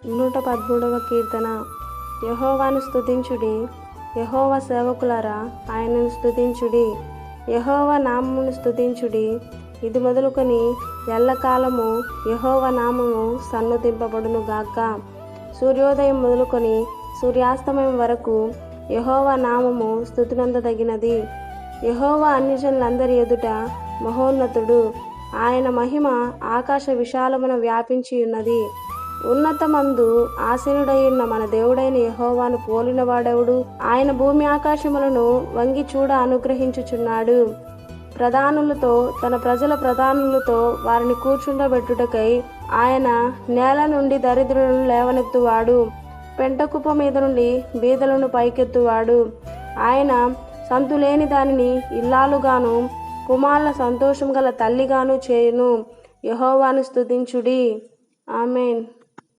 113వ కీర్తన. యెహోవాను స్తుతించుడి, యెహోవా సేవకులారా ఆయనను స్తుతించుడి, యెహోవా నామమును స్తుతించుడి. ఇది మొదలుకొని ఎల్లకాలము యెహోవా నామము సన్నుతింపబడును గాక. సూర్యోదయం మొదలుకొని సూర్యాస్తమయం వరకు యెహోవా నామము స్తుతినందదగినది. యెహోవా అన్యజనులందరి ఎదుట మహోన్నతుడు. ఆయన మహిమ ఆకాశ విశాలమున వ్యాపించి ఉన్నది. ఉన్నతమందు ఆసీనుడైయున్న మన దేవుడైన యెహోవాను పోలినవాడెవడు? ఆయన భూమి ఆకాశములను వంగి చూడ అనుగ్రహించుచున్నాడు. ప్రధానులతో తన ప్రజల ప్రధానులతో వారిని కూర్చుండబెట్టుటకై ఆయన నేల నుండి దరిద్రులను లేవనెత్తువాడు. పెంటకుప్ప మీద నుండి బీదలను పైకెత్తువాడు. ఆయన సంతులేని దానిని ఇల్లాలుగాను కుమారుల సంతోషం గల తల్లిగాను చేయును. యెహోవాను స్తుతించుడి. ఆమేన్.